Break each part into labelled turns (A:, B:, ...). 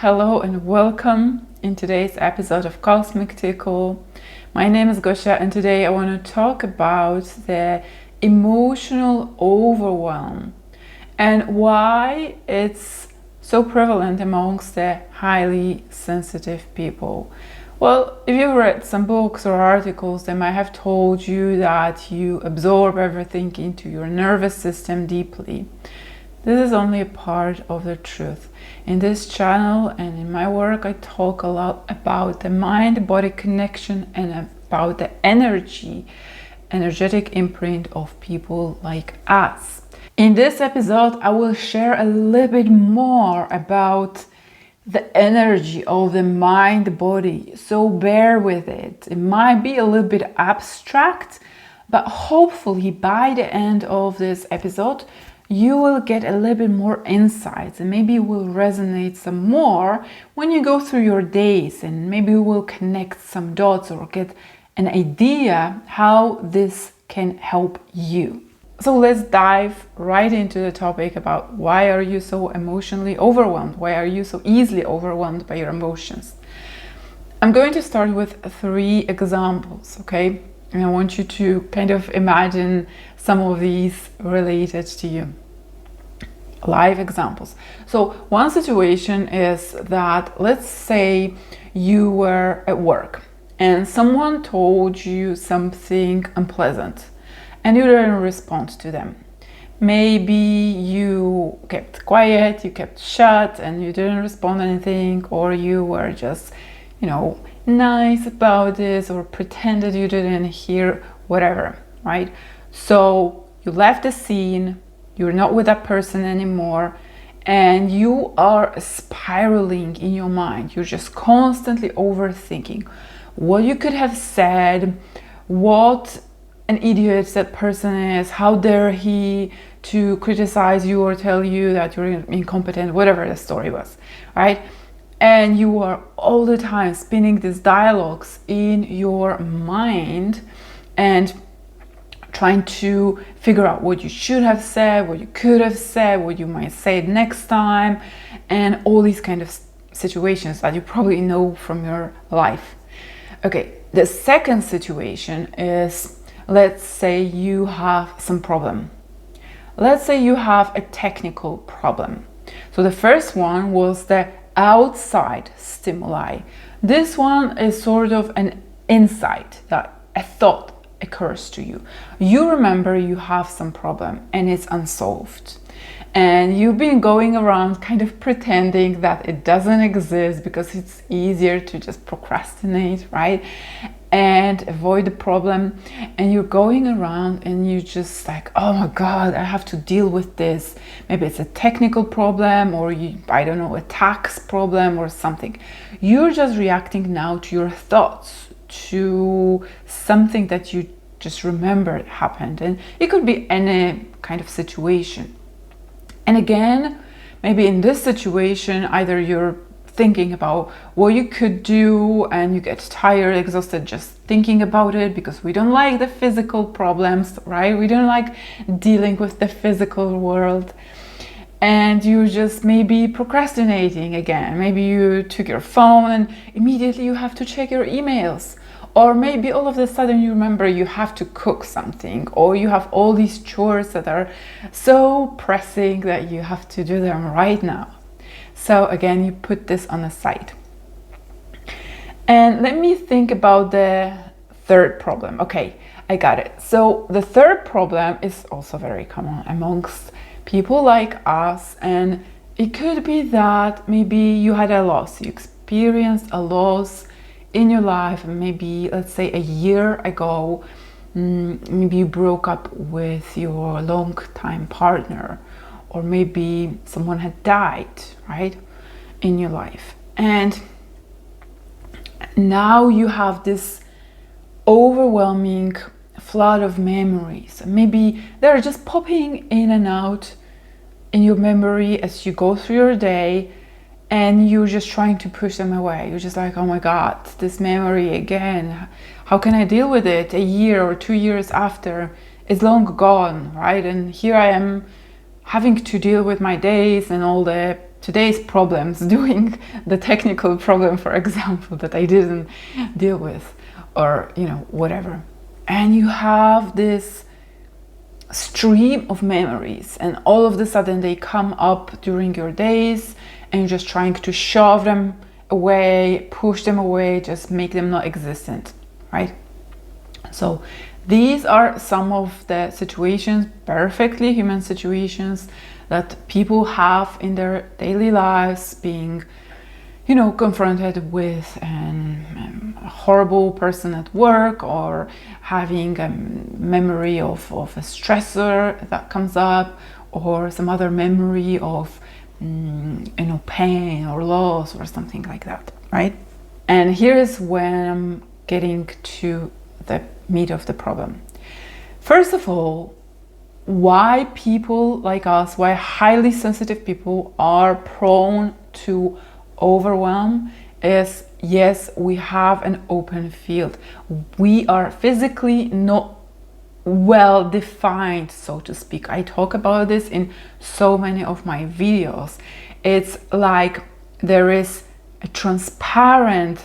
A: Hello and welcome in today's episode of Cosmic Tickle. My name is Gosha and today I want to talk about the emotional overwhelm and why it's so prevalent amongst the highly sensitive people. Well, if you've read some books or articles, they might have told you that you absorb everything into your nervous system deeply. This is only a part of the truth. In this channel and in my work, I talk a lot about the mind-body connection and about the energetic imprint of people like us. In this episode, I will share a little bit more about the energy of the mind-body. So bear with it. It might be a little bit abstract, but hopefully by the end of this episode, you will get a little bit more insights and maybe it will resonate some more when you go through your days, and maybe you will connect some dots or get an idea how this can help you. So let's dive right into the topic about why are you so emotionally overwhelmed? Why are you so easily overwhelmed by your emotions? I'm going to start with 3 examples, okay? And I want you to kind of imagine some of these related to you. Live examples. So one situation is that, let's say you were at work and someone told you something unpleasant and you didn't respond to them. Maybe you kept quiet, you kept shut and you didn't respond anything, or you were just, nice about this or pretended you didn't hear, whatever, right? So you left the scene, you're not with that person anymore, and you are spiraling in your mind. You're just constantly overthinking what you could have said, what an idiot that person is, how dare he to criticize you or tell you that you're incompetent, whatever the story was, right? And you are all the time spinning these dialogues in your mind and trying to figure out what you should have said, what you could have said, what you might say next time, and all these kind of situations that you probably know from your life. Okay, the second situation is, let's say you have some problem. Let's say you have a technical problem. So the first one was the outside stimuli. This one is sort of an insight, that a thought occurs to you. You remember you have some problem and it's unsolved. And you've been going around kind of pretending that it doesn't exist because it's easier to just procrastinate, right? And avoid the problem. And you're going around and you're just like, oh my God, I have to deal with this. Maybe it's a technical problem, or a tax problem or something. You're just reacting now to your thoughts, to something that you just remembered happened. And it could be any kind of situation. And again, maybe in this situation, either you're thinking about what you could do and you get tired, exhausted just thinking about it, because we don't like the physical problems, right? We don't like dealing with the physical world. And you're just maybe procrastinating again. Maybe you took your phone and immediately you have to check your emails. Or maybe all of a sudden you remember you have to cook something, or you have all these chores that are so pressing that you have to do them right now. So again, you put this on the side. And let me think about the third problem. Okay, I got it. So the third problem is also very common amongst people like us, and it could be that maybe you had a loss, you experienced a loss in your life, maybe let's say a year ago, maybe you broke up with your long-time partner, or maybe someone had died, right, in your life. And now you have this overwhelming flood of memories. Maybe they're just popping in and out in your memory as you go through your day, and you're just trying to push them away. You're just like, oh my God, this memory again. How can I deal with it a year or 2 years after? It's long gone, right? And here I am having to deal with my days and all the today's problems, doing the technical problem, for example, that I didn't deal with, or whatever. And you have this stream of memories, and all of a sudden they come up during your days, and you're just trying to shove them away, push them away, just make them not existent, right? So these are some of the situations, perfectly human situations, that people have in their daily lives, being confronted with a horrible person at work, or having a memory of a stressor that comes up, or some other memory of pain or loss or something like that, right? And here's when I'm getting to the meat of the problem. First of all, why people like us, why highly sensitive people are prone to overwhelm is, yes, we have an open field. We are physically not well defined, so to speak. I talk about this in so many of my videos. It's like there is a transparent,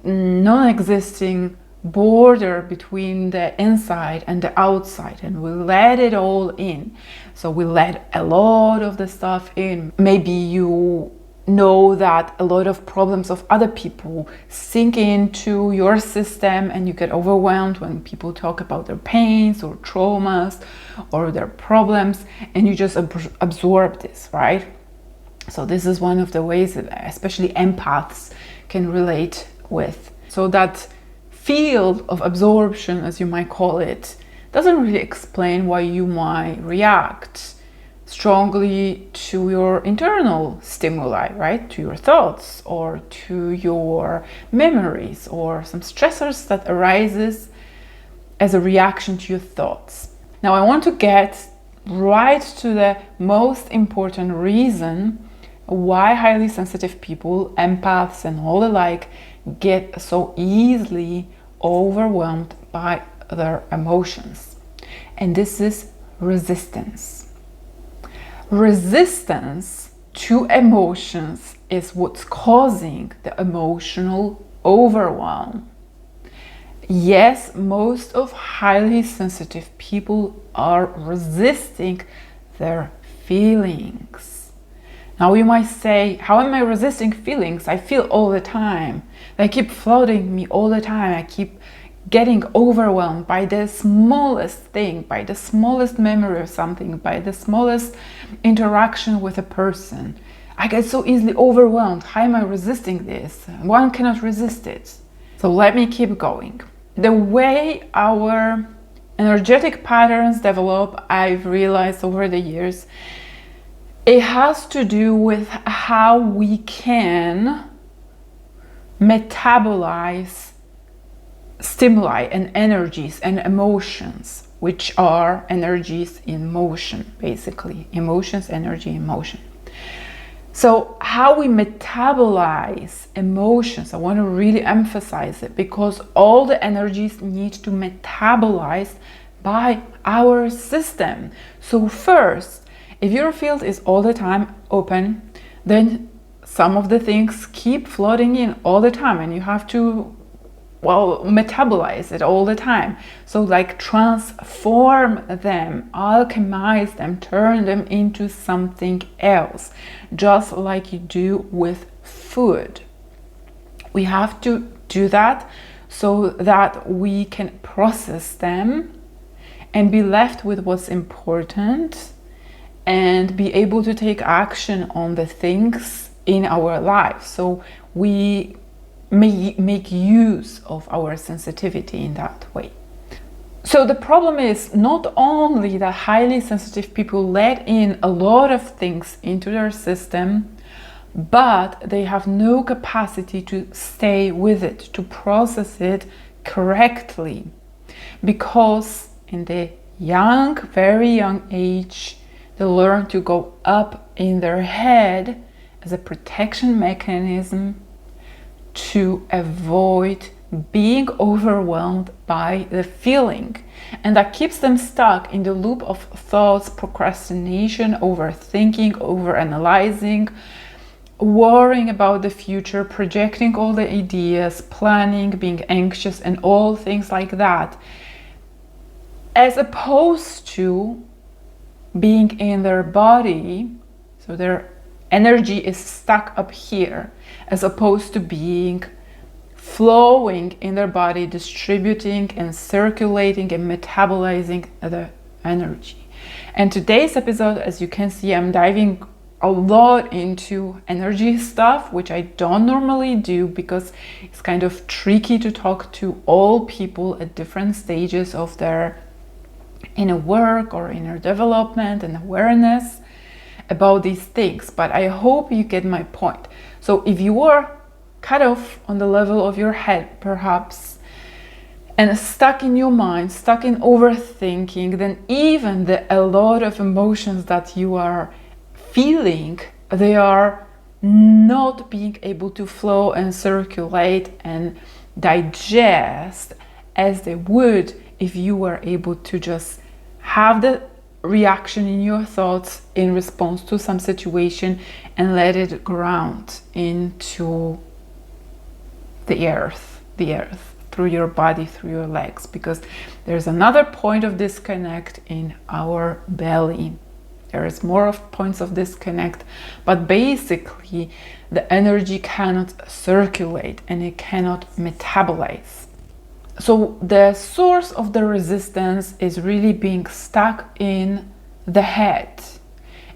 A: non-existing border between the inside and the outside, and we let it all in. So we let a lot of the stuff in. Maybe you know that a lot of problems of other people sink into your system, and you get overwhelmed when people talk about their pains or traumas or their problems, and you just absorb this, right? So this is one of the ways that especially empaths can relate with. So that field of absorption, as you might call it, doesn't really explain why you might react strongly to your internal stimuli, right? To your thoughts, or to your memories, or some stressors that arises as a reaction to your thoughts. Now I want to get right to the most important reason why highly sensitive people, empaths and all alike, get so easily overwhelmed by their emotions. And this is resistance. Resistance to emotions is what's causing the emotional overwhelm. Yes, most of highly sensitive people are resisting their feelings. Now you might say, how am I resisting feelings? I feel all the time. They keep flooding me all the time. I keep getting overwhelmed by the smallest thing, by the smallest memory of something, by the smallest interaction with a person. I get so easily overwhelmed. How am I resisting this? One cannot resist it. So let me keep going. The way our energetic patterns develop, I've realized over the years, it has to do with how we can metabolize stimuli and energies and emotions, which are energies in motion, basically. Emotions, energy, in motion. So how we metabolize emotions, I want to really emphasize it, because all the energies need to metabolize by our system. So first, if your field is all the time open, then some of the things keep flooding in all the time, and you have to metabolize it all the time. So like transform them, alchemize them, turn them into something else, just like you do with food. We have to do that so that we can process them and be left with what's important and be able to take action on the things in our life. So we make use of our sensitivity in that way. So the problem is not only that highly sensitive people let in a lot of things into their system, but they have no capacity to stay with it, to process it correctly. Because in the young, very young age, they learn to go up in their head as a protection mechanism to avoid being overwhelmed by the feeling. And that keeps them stuck in the loop of thoughts, procrastination, overthinking, overanalyzing, worrying about the future, projecting all the ideas, planning, being anxious, and all things like that, as opposed to being in their body, so their energy is stuck up here, as opposed to being flowing in their body, distributing and circulating and metabolizing the energy. And today's episode, as you can see, I'm diving a lot into energy stuff, which I don't normally do because it's kind of tricky to talk to all people at different stages of their inner work or inner development and awareness about these things. But I hope you get my point. So if you are cut off on the level of your head, perhaps, and stuck in your mind, stuck in overthinking, then even a lot of emotions that you are feeling, they are not being able to flow and circulate and digest as they would if you were able to just have the reaction in your thoughts in response to some situation and let it ground into the earth through your body, through your legs, because there's another point of disconnect in our belly. There is more of points of disconnect, but basically the energy cannot circulate and it cannot metabolize. So the source of the resistance is really being stuck in the head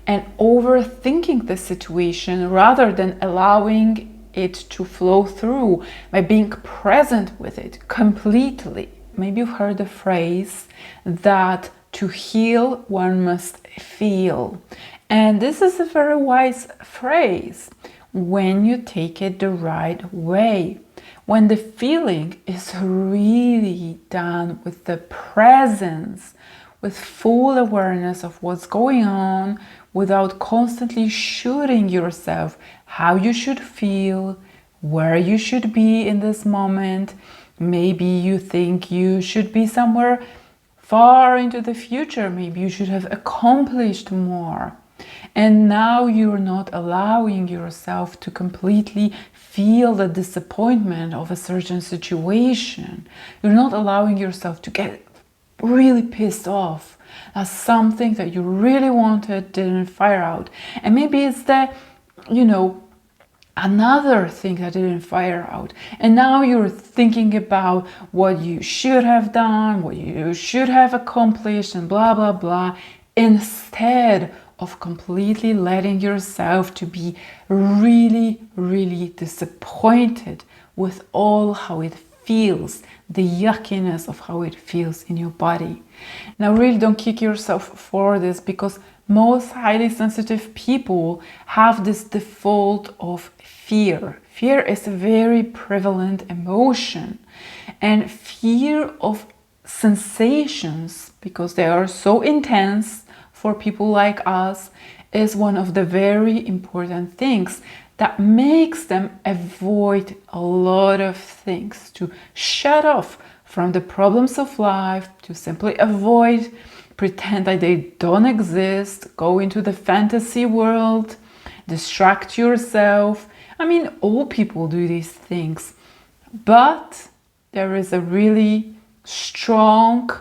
A: and overthinking the situation rather than allowing it to flow through by being present with it completely. Maybe you've heard the phrase that to heal one must feel. And this is a very wise phrase when you take it the right way. When the feeling is really done with the presence, with full awareness of what's going on, without constantly shooting yourself how you should feel, where you should be in this moment. Maybe you think you should be somewhere far into the future. Maybe you should have accomplished more. And now you're not allowing yourself to completely feel the disappointment of a certain situation. You're not allowing yourself to get really pissed off that something that you really wanted didn't fire out. And maybe it's the, another thing that didn't fire out. And now you're thinking about what you should have done, what you should have accomplished, and blah, blah, blah, instead of completely letting yourself to be really, really disappointed with all how it feels, the yuckiness of how it feels in your body. Now, really don't kick yourself for this, because most highly sensitive people have this default of fear. Fear is a very prevalent emotion, and fear of sensations, because they are so intense for people like us, is one of the very important things that makes them avoid a lot of things, to shut off from the problems of life, to simply avoid, pretend that they don't exist, go into the fantasy world, distract yourself. I mean, all people do these things, but there is a really strong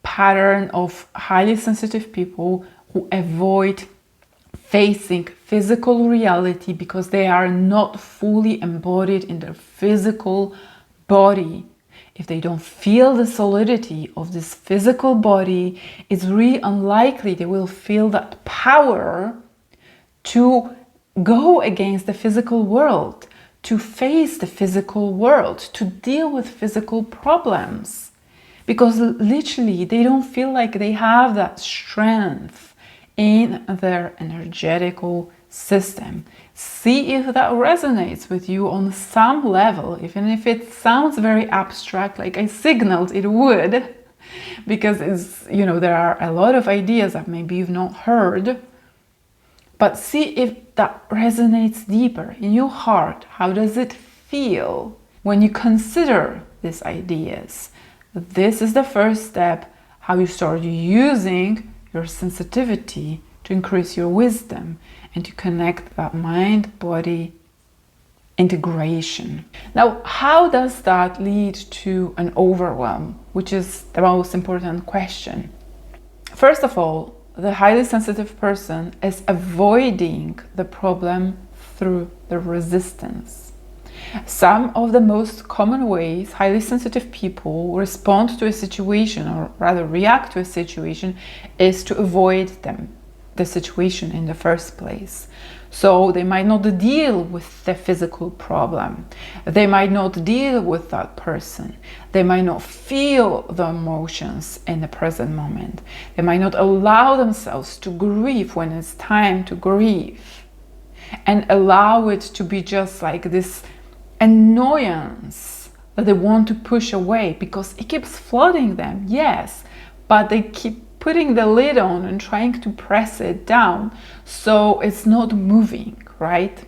A: pattern of highly sensitive people who avoid facing physical reality because they are not fully embodied in their physical body. If they don't feel the solidity of this physical body, it's really unlikely they will feel that power to go against the physical world, to face the physical world, to deal with physical problems. Because literally they don't feel like they have that strength in their energetical system. See if that resonates with you on some level, even if it sounds very abstract, like I signaled it would, because it's, there are a lot of ideas that maybe you've not heard. But see if that resonates deeper in your heart. How does it feel when you consider these ideas? This is the first step, how you start using your sensitivity to increase your wisdom, and to connect that mind-body integration. Now, how does that lead to an overwhelm, which is the most important question? First of all, the highly sensitive person is avoiding the problem through the resistance. Some of the most common ways highly sensitive people respond to a situation, or rather react to a situation, is to avoid the situation in the first place. So they might not deal with the physical problem. They might not deal with that person. They might not feel the emotions in the present moment. They might not allow themselves to grieve when it's time to grieve, and allow it to be just like this annoyance that they want to push away because it keeps flooding them, yes, but they keep putting the lid on and trying to press it down so it's not moving, right?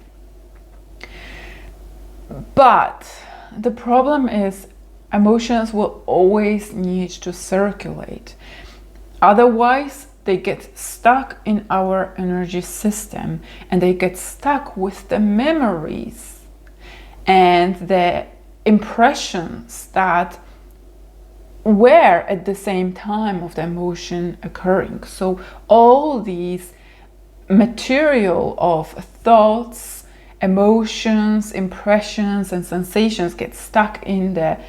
A: But the problem is emotions will always need to circulate. Otherwise, they get stuck in our energy system, and they get stuck with the memories and the impressions that were at the same time of the emotion occurring. So all these material of thoughts, emotions, impressions, and sensations get stuck in the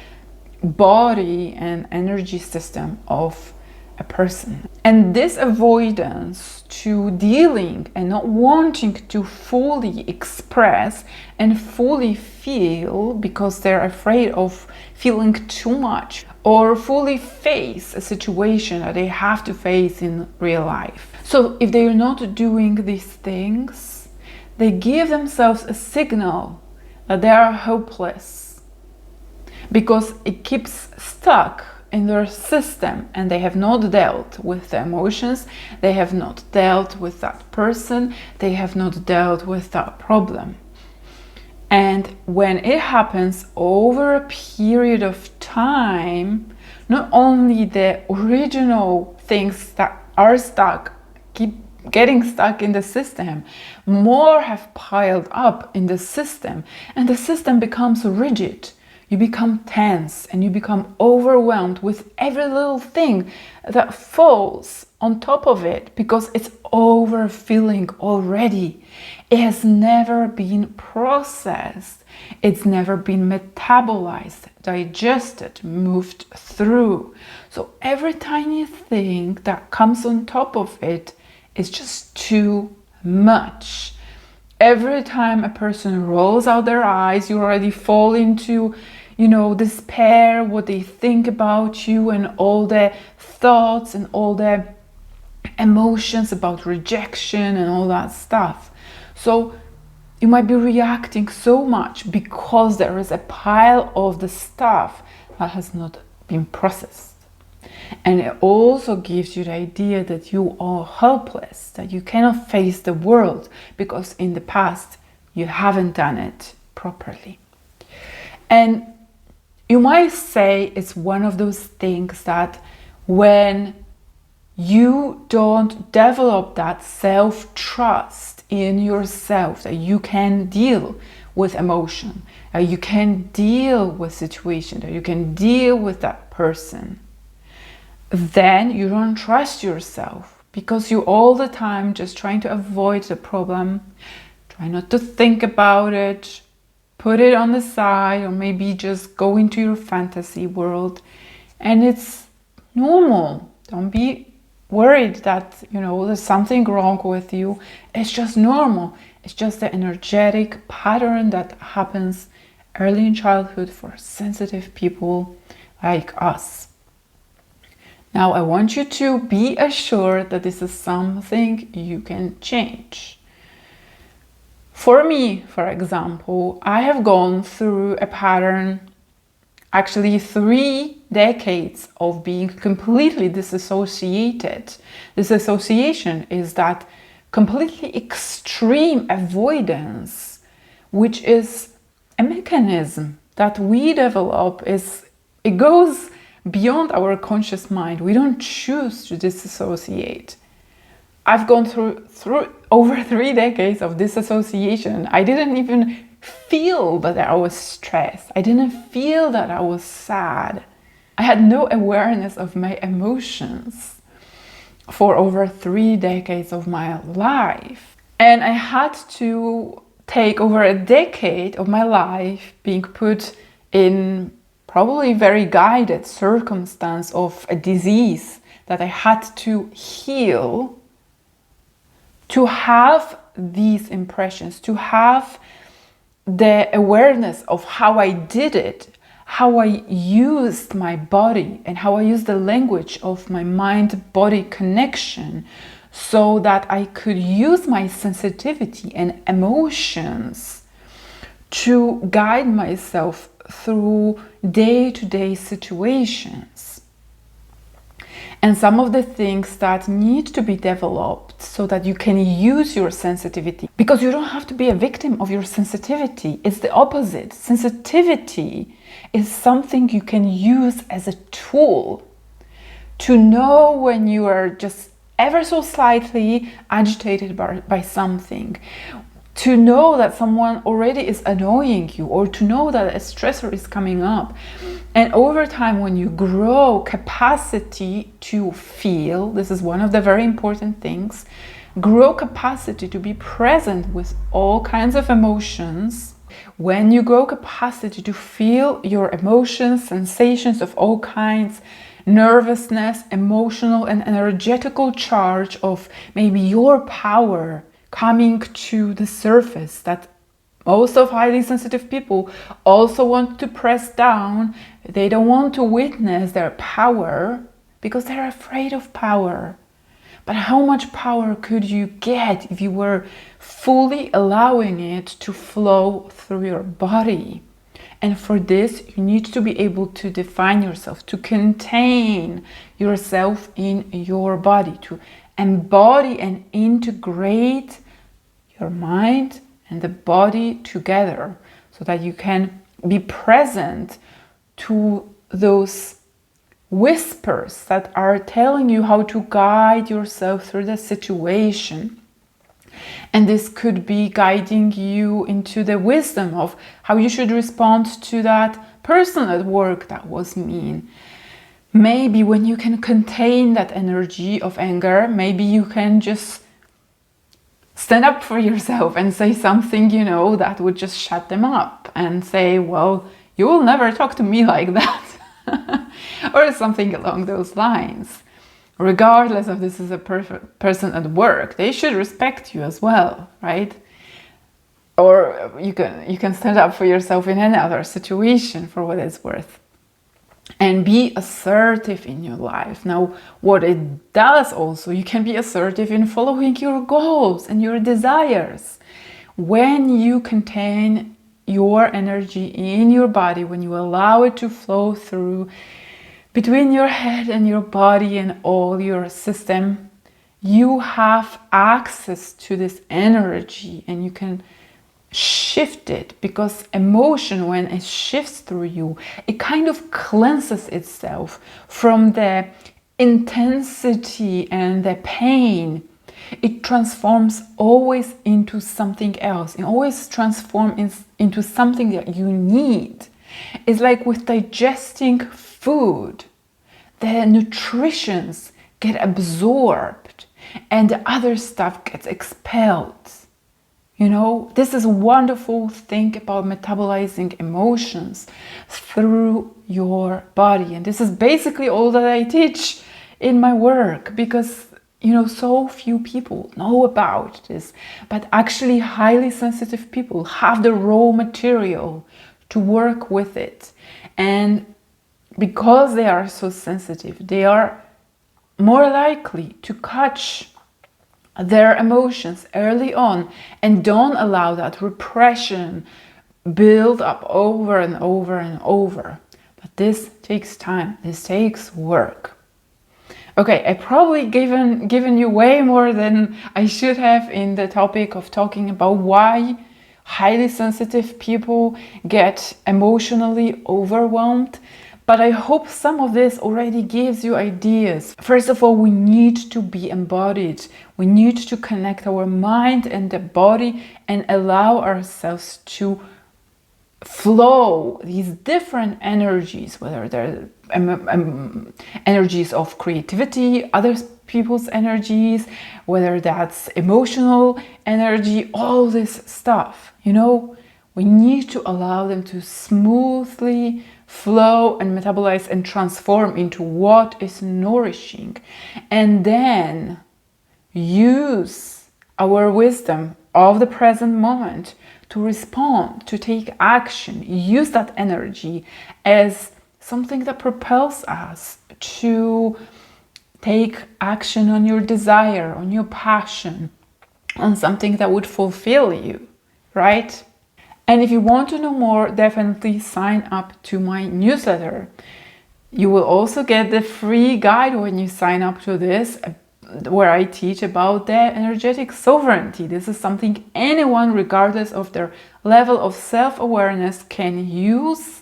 A: body and energy system of a person. And this avoidance to dealing and not wanting to fully express and fully feel because they're afraid of feeling too much, or fully face a situation that they have to face in real life. So if they're not doing these things, they give themselves a signal that they are hopeless because it keeps stuck in their system, and they have not dealt with the emotions, they have not dealt with that person, they have not dealt with that problem. And when it happens over a period of time, not only the original things that are stuck keep getting stuck in the system, more have piled up in the system, and the system becomes rigid. You become tense and you become overwhelmed with every little thing that falls on top of it because it's overfilling already. It has never been processed. It's never been metabolized, digested, moved through. So every tiny thing that comes on top of it is just too much. Every time a person rolls out their eyes, you already fall into, despair, what they think about you, and all the thoughts and all the emotions about rejection and all that stuff. So you might be reacting so much because there is a pile of the stuff that has not been processed. And it also gives you the idea that you are helpless, that you cannot face the world because in the past you haven't done it properly. And you might say it's one of those things that when you don't develop that self-trust in yourself, that you can deal with emotion, that you can deal with situation, that you can deal with that person, then you don't trust yourself because you're all the time just trying to avoid the problem, try not to think about it, put it on the side, or maybe just go into your fantasy world. And it's normal. Don't be worried that, there's something wrong with you. It's just normal. It's just the energetic pattern that happens early in childhood for sensitive people like us. Now, I want you to be assured that this is something you can change. For me, for example, I have gone through a pattern, actually 3 decades of being completely disassociated. Disassociation is that completely extreme avoidance, which is a mechanism that we develop. It goes beyond our conscious mind. We don't choose to disassociate. I've gone through over 3 decades of disassociation. I didn't even feel that I was stressed. I didn't feel that I was sad. I had no awareness of my emotions for over 3 decades of my life. And I had to take over a decade of my life being put in probably very guided circumstance of a disease that I had to heal, to have these impressions, to have the awareness of how I did it, how I used my body, and how I used the language of my mind-body connection, so that I could use my sensitivity and emotions to guide myself through day-to-day situations. And some of the things that need to be developed so that you can use your sensitivity, because you don't have to be a victim of your sensitivity. It's the opposite. Sensitivity is something you can use as a tool to know when you are just ever so slightly agitated by something, to know that someone already is annoying you, or to know that a stressor is coming up. And over time, when you grow capacity to feel, this is one of the very important things, grow capacity to be present with all kinds of emotions. When you grow capacity to feel your emotions, sensations of all kinds, nervousness, emotional and energetical charge of maybe your power coming to the surface that most of highly sensitive people also want to press down. They don't want to witness their power because they're afraid of power. But how much power could you get if you were fully allowing it to flow through your body? And for this, you need to be able to define yourself, to contain yourself in your body, to embody and integrate your mind and the body together, so that you can be present to those whispers that are telling you how to guide yourself through the situation. And this could be guiding you into the wisdom of how you should respond to that person at work that was mean. Maybe when you can contain that energy of anger, maybe you can just stand up for yourself and say something, that would just shut them up, and say, well, you will never talk to me like that. Or something along those lines. Regardless of this is a person at work, they should respect you as well, right? Or you can stand up for yourself in any other situation, for what it's worth. And be assertive in your life. Now, what it does also, you can be assertive in following your goals and your desires. When you contain your energy in your body, when you allow it to flow through between your head and your body and all your system, you have access to this energy and you can shift it, because emotion, when it shifts through you, it kind of cleanses itself from the intensity and the pain. It transforms always into something else. It always transforms into something that you need. It's like with digesting food, the nutritions get absorbed and the other stuff gets expelled. This is a wonderful thing about metabolizing emotions through your body. And this is basically all that I teach in my work, because, so few people know about this. But actually, highly sensitive people have the raw material to work with it. And because they are so sensitive, they are more likely to catch their emotions early on and don't allow that repression build up over and over and over. But this takes time. This takes work. Okay, I probably given you way more than I should have in the topic of talking about why highly sensitive people get emotionally overwhelmed. But I hope some of this already gives you ideas. First of all, we need to be embodied. We need to connect our mind and the body and allow ourselves to flow these different energies, whether they're energies of creativity, other people's energies, whether that's emotional energy, all this stuff. You know, we need to allow them to smoothly flow and metabolize and transform into what is nourishing, and then use our wisdom of the present moment to respond, to take action. Use that energy as something that propels us to take action on your desire, on your passion, on something that would fulfill you, right? And if you want to know more, definitely sign up to my newsletter. You will also get the free guide when you sign up to this, where I teach about the energetic sovereignty. This is something anyone, regardless of their level of self-awareness, can use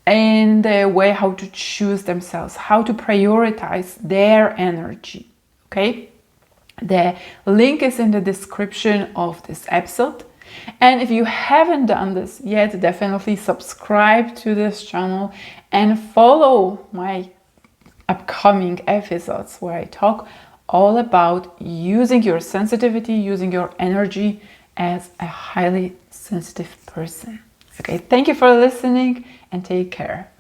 A: in the way how to choose themselves, how to prioritize their energy. Okay? The link is in the description of this episode. And if you haven't done this yet, definitely subscribe to this channel and follow my upcoming episodes where I talk all about using your sensitivity, using your energy as a highly sensitive person. Okay, thank you for listening and take care.